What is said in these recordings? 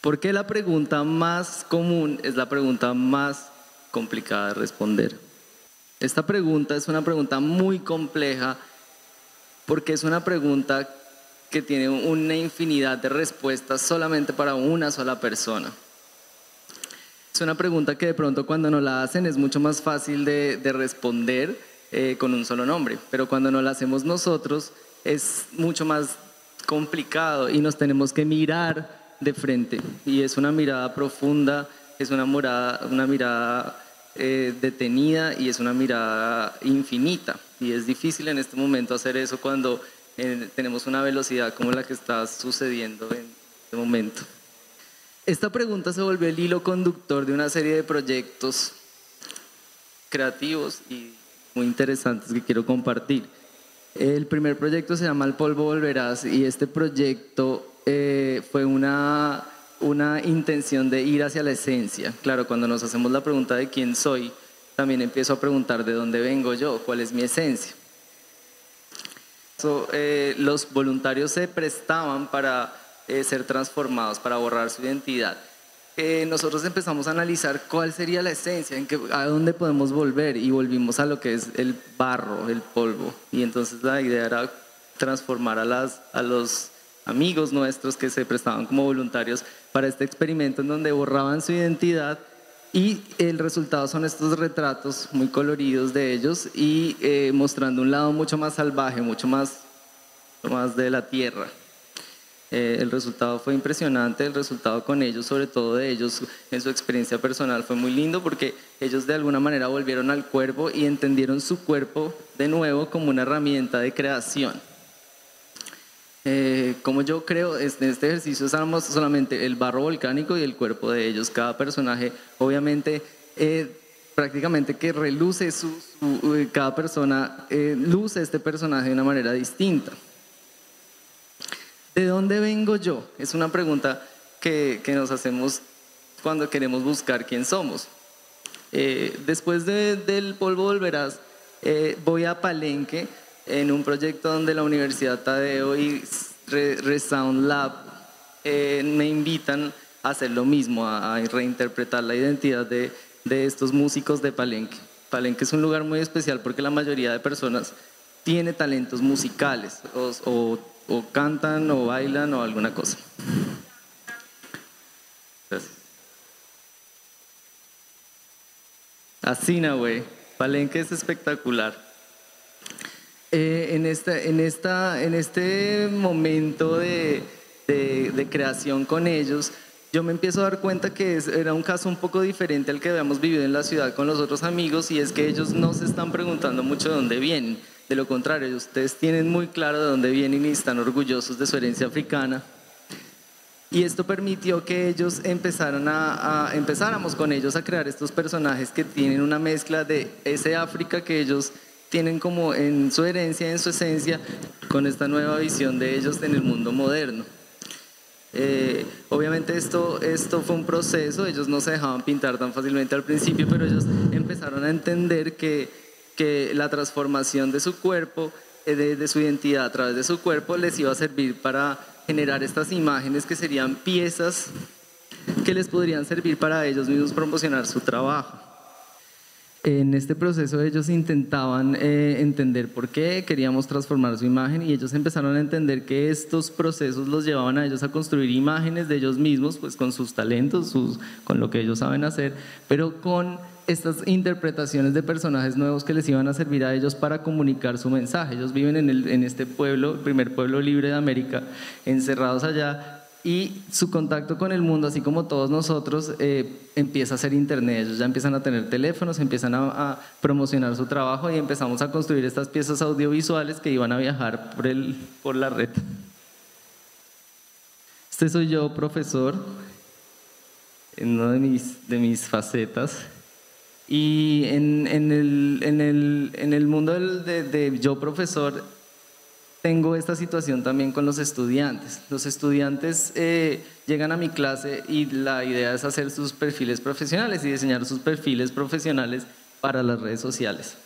Porque la pregunta más común es la pregunta más complicada de responder. Esta pregunta es una pregunta muy compleja porque es una pregunta que tiene una infinidad de respuestas solamente para una sola persona. Es una pregunta que de pronto cuando nos la hacen es mucho más fácil de responder con un solo nombre, pero cuando nos la hacemos nosotros es mucho más complicado y nos tenemos que mirar de frente, y es una mirada profunda, es una mirada detenida, y es una mirada infinita, y es difícil en este momento hacer eso cuando tenemos una velocidad como la que está sucediendo en este momento. Esta pregunta se volvió el hilo conductor de una serie de proyectos creativos y muy interesantes que quiero compartir. El primer proyecto se llama El polvo volverás, y este proyecto fue una intención de ir hacia la esencia. Claro, cuando nos hacemos la pregunta de quién soy, también empiezo a preguntar de dónde vengo yo, cuál es mi esencia. Los voluntarios se prestaban para ser transformados, para borrar su identidad. Nosotros empezamos a analizar cuál sería la esencia, a dónde podemos volver, y volvimos a lo que es el barro, el polvo. Y entonces la idea era transformar a los amigos nuestros que se prestaban como voluntarios para este experimento en donde borraban su identidad, y el resultado son estos retratos muy coloridos de ellos y mostrando un lado mucho más salvaje, mucho más de la tierra. El resultado fue impresionante, el resultado con ellos, sobre todo de ellos en su experiencia personal, fue muy lindo porque ellos de alguna manera volvieron al cuerpo y entendieron su cuerpo de nuevo como una herramienta de creación. Como yo creo, en este ejercicio usamos solamente el barro volcánico y el cuerpo de ellos. Cada personaje obviamente prácticamente que reluce cada persona luce este personaje de una manera distinta. ¿De dónde vengo yo? Es una pregunta que nos hacemos cuando queremos buscar quién somos. Después del polvo volverás, voy a Palenque en un proyecto donde la Universidad Tadeo y Resound Lab me invitan a hacer lo mismo, a reinterpretar la identidad de estos músicos de Palenque. Palenque es un lugar muy especial porque la mayoría de personas tiene talentos musicales, o cantan o bailan o alguna cosa. Gracias. Asina, güey. Palenque es espectacular. En este momento de creación con ellos, yo me empiezo a dar cuenta que era un caso un poco diferente al que habíamos vivido en la ciudad con los otros amigos, y es que ellos no se están preguntando mucho de dónde vienen. De lo contrario, ustedes tienen muy claro de dónde vienen y están orgullosos de su herencia africana. Y esto permitió que ellos empezáramos con ellos a crear estos personajes que tienen una mezcla de ese África que ellos tienen como en su herencia, en su esencia, con esta nueva visión de ellos en el mundo moderno. Obviamente esto fue un proceso, ellos no se dejaban pintar tan fácilmente al principio, pero ellos empezaron a entender que la transformación de su cuerpo, de su identidad a través de su cuerpo, les iba a servir para generar estas imágenes que serían piezas que les podrían servir para ellos mismos promocionar su trabajo. En este proceso ellos intentaban entender por qué queríamos transformar su imagen, y ellos empezaron a entender que estos procesos los llevaban a ellos a construir imágenes de ellos mismos, pues con sus talentos, con lo que ellos saben hacer, pero con estas interpretaciones de personajes nuevos que les iban a servir a ellos para comunicar su mensaje. Ellos viven en este pueblo, el primer pueblo libre de América, encerrados allá, y su contacto con el mundo, así como todos nosotros, empieza a ser internet. Ellos ya empiezan a tener teléfonos, empiezan a promocionar su trabajo, y empezamos a construir estas piezas audiovisuales que iban a viajar por la red. Este soy yo, profesor, en una de mis facetas. Y en el mundo de yo, profesor, tengo esta situación también con los estudiantes. Los estudiantes llegan a mi clase y la idea es hacer sus perfiles profesionales y diseñar sus perfiles profesionales para las redes sociales.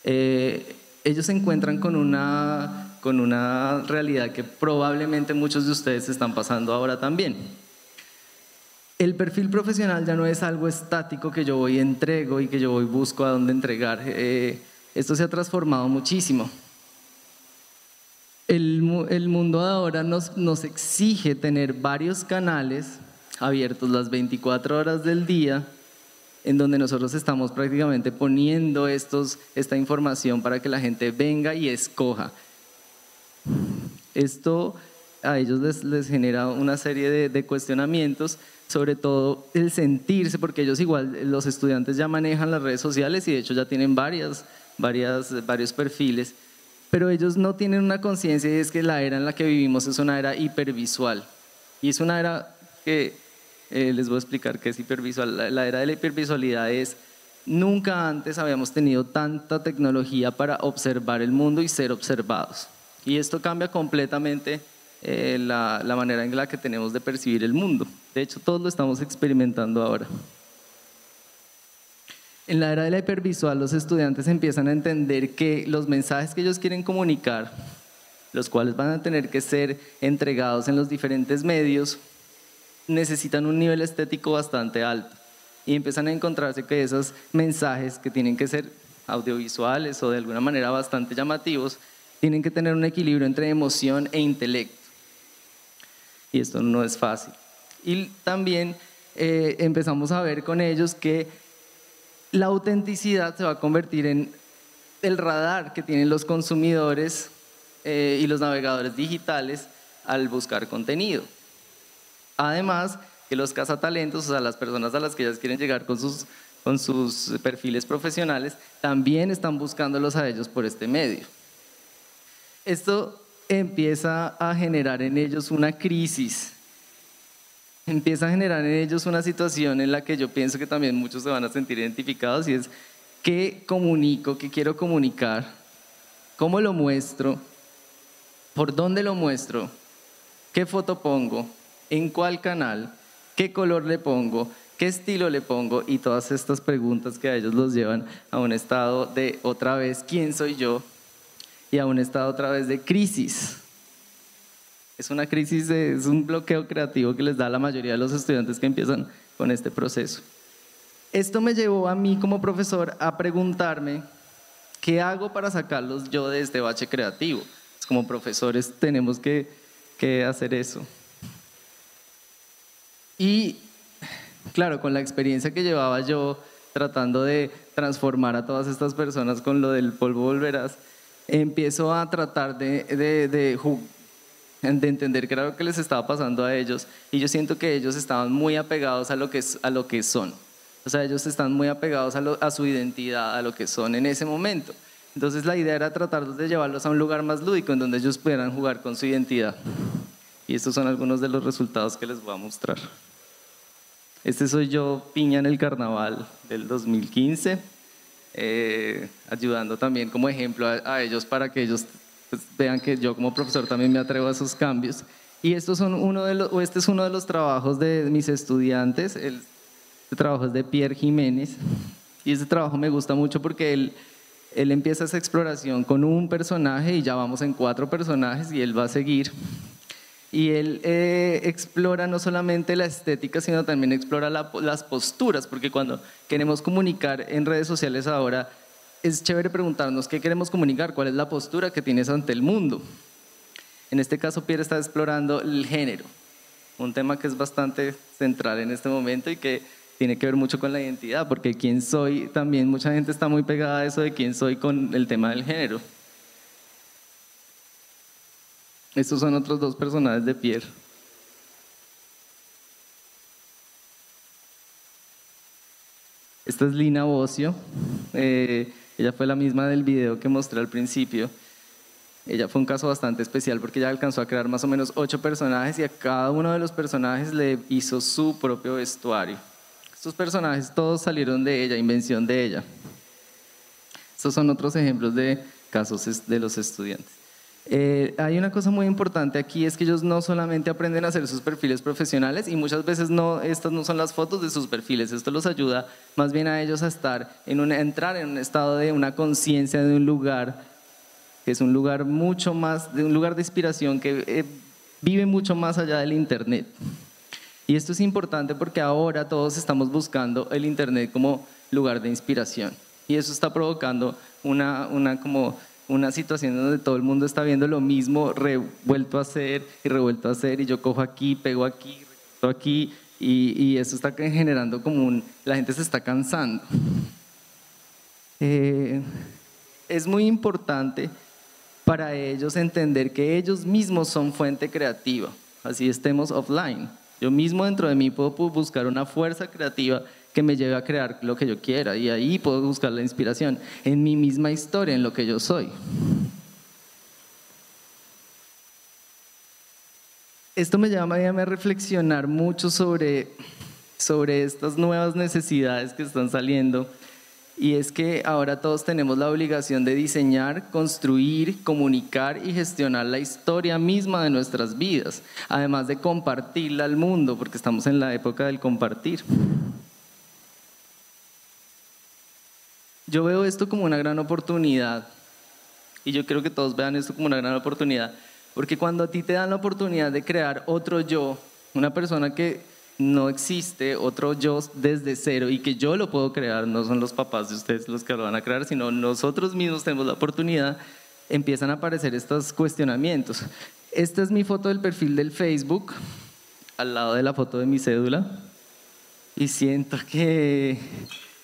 Ellos se encuentran con una realidad que probablemente muchos de ustedes están pasando ahora también. El perfil profesional ya no es algo estático que yo voy y entrego y que yo voy y busco a dónde entregar. Esto se ha transformado muchísimo. El mundo de ahora nos exige tener varios canales abiertos las 24 horas del día, en donde nosotros estamos prácticamente poniendo esta información para que la gente venga y escoja. Esto a ellos les genera una serie de cuestionamientos, sobre todo el sentirse, porque ellos igual, los estudiantes ya manejan las redes sociales y de hecho ya tienen varios perfiles, pero ellos no tienen una conciencia, y es que la era en la que vivimos es una era hipervisual. Y es una era que, les voy a explicar qué es hipervisual. La era de la hipervisualidad es, nunca antes habíamos tenido tanta tecnología para observar el mundo y ser observados. Y esto cambia completamente la manera en la que tenemos de percibir el mundo. De hecho, todos lo estamos experimentando ahora. En la era de la hipervisual, los estudiantes empiezan a entender que los mensajes que ellos quieren comunicar, los cuales van a tener que ser entregados en los diferentes medios, necesitan un nivel estético bastante alto. Y empiezan a encontrarse que esos mensajes que tienen que ser audiovisuales o de alguna manera bastante llamativos, tienen que tener un equilibrio entre emoción e intelecto. Y esto no es fácil. Y también empezamos a ver con ellos que la autenticidad se va a convertir en el radar que tienen los consumidores y los navegadores digitales al buscar contenido. Además, que los cazatalentos, o sea, las personas a las que ellas quieren llegar con sus perfiles profesionales, también están buscándolos a ellos por este medio. Esto empieza a generar en ellos una crisis. Empieza a generar en ellos una situación en la que yo pienso que también muchos se van a sentir identificados, y es: ¿qué comunico? ¿Qué quiero comunicar? ¿Cómo lo muestro? ¿Por dónde lo muestro? ¿Qué foto pongo? ¿En cuál canal? ¿Qué color le pongo? ¿Qué estilo le pongo? Y todas estas preguntas que a ellos los llevan a un estado de, otra vez, ¿quién soy yo? Y a un estado otra vez de crisis. Es una crisis, es un bloqueo creativo que les da a la mayoría de los estudiantes que empiezan con este proceso. Esto me llevó a mí como profesor a preguntarme, ¿qué hago para sacarlos yo de este bache creativo? Pues como profesores tenemos que hacer eso. Y claro, con la experiencia que llevaba yo tratando de transformar a todas estas personas con lo del polvo volverás, empiezo a tratar de entender qué era lo que les estaba pasando a ellos, y yo siento que ellos estaban muy apegados a lo que son. O sea, ellos están muy apegados a su identidad, a lo que son en ese momento. Entonces la idea era tratar de llevarlos a un lugar más lúdico en donde ellos pudieran jugar con su identidad. Y estos son algunos de los resultados que les voy a mostrar. Este soy yo, piña en el carnaval del 2015, ayudando también como ejemplo a ellos para que ellos pues vean que yo como profesor también me atrevo a esos cambios. Y este es uno de los trabajos de mis estudiantes. Este trabajo es de Pierre Jiménez, y este trabajo me gusta mucho porque él empieza esa exploración con un personaje y ya vamos en 4 personajes y él va a seguir. Y él explora no solamente la estética, sino también explora las posturas, porque cuando queremos comunicar en redes sociales ahora, es chévere preguntarnos qué queremos comunicar, cuál es la postura que tienes ante el mundo. En este caso, Pierre está explorando el género, un tema que es bastante central en este momento y que tiene que ver mucho con la identidad, porque quién soy, también mucha gente está muy pegada a eso de quién soy con el tema del género. Estos son otros 2 personajes de Pierre. Esta es Lina Bocio. Ella fue la misma del video que mostré al principio. Ella fue un caso bastante especial porque ella alcanzó a crear más o menos 8 personajes y a cada uno de los personajes le hizo su propio vestuario. Estos personajes todos salieron de ella, invención de ella. Estos son otros ejemplos de casos de los estudiantes. Hay una cosa muy importante aquí, es que ellos no solamente aprenden a hacer sus perfiles profesionales, y muchas veces estas no son las fotos de sus perfiles. Esto los ayuda más bien a ellos a entrar en un estado de una conciencia de un lugar que es un lugar mucho más, de un lugar de inspiración que vive mucho más allá del internet. Y esto es importante porque ahora todos estamos buscando el Internet como lugar de inspiración. Y eso está provocando una situación donde todo el mundo está viendo lo mismo revuelto a hacer y revuelto a hacer, y yo cojo aquí, pego aquí, recorto aquí, y eso está generando la gente se está cansando. Es muy importante para ellos entender que ellos mismos son fuente creativa, así estemos offline. Yo mismo dentro de mí puedo buscar una fuerza creativa que me lleve a crear lo que yo quiera, y ahí puedo buscar la inspiración en mi misma historia, en lo que yo soy. Esto me llama a reflexionar mucho sobre estas nuevas necesidades que están saliendo, y es que ahora todos tenemos la obligación de diseñar, construir, comunicar y gestionar la historia misma de nuestras vidas, además de compartirla al mundo, porque estamos en la época del compartir. Yo veo esto como una gran oportunidad, y yo creo que todos vean esto como una gran oportunidad, porque cuando a ti te dan la oportunidad de crear otro yo, una persona que no existe, otro yo desde cero, y que yo lo puedo crear, no son los papás de ustedes los que lo van a crear, sino nosotros mismos tenemos la oportunidad, empiezan a aparecer estos cuestionamientos. Esta es mi foto del perfil del Facebook, al lado de la foto de mi cédula, y siento que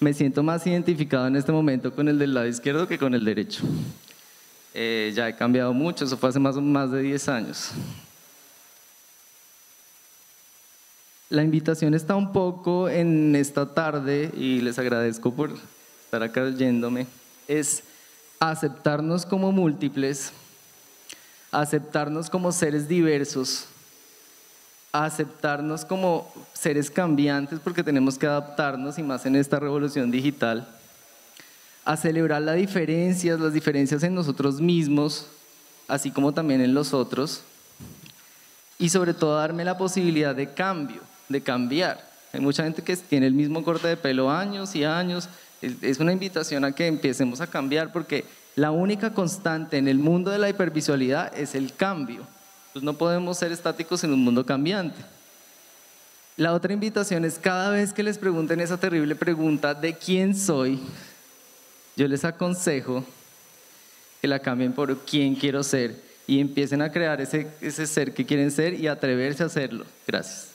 me siento más identificado en este momento con el del lado izquierdo que con el derecho. Ya he cambiado mucho, eso fue hace más de 10 años. La invitación está un poco en esta tarde, y les agradezco por estar acá oyéndome, es aceptarnos como múltiples, aceptarnos como seres diversos, aceptarnos como seres cambiantes porque tenemos que adaptarnos, y más en esta revolución digital, a celebrar las diferencias en nosotros mismos, así como también en los otros, y sobre todo darme la posibilidad de cambio, de cambiar. Hay mucha gente que tiene el mismo corte de pelo años y años. Es una invitación a que empecemos a cambiar, porque la única constante en el mundo de la hipervisualidad es el cambio. Pues no podemos ser estáticos en un mundo cambiante. La otra invitación es, cada vez que les pregunten esa terrible pregunta de quién soy, yo les aconsejo que la cambien por quién quiero ser, y empiecen a crear ese ser que quieren ser y atreverse a hacerlo. Gracias.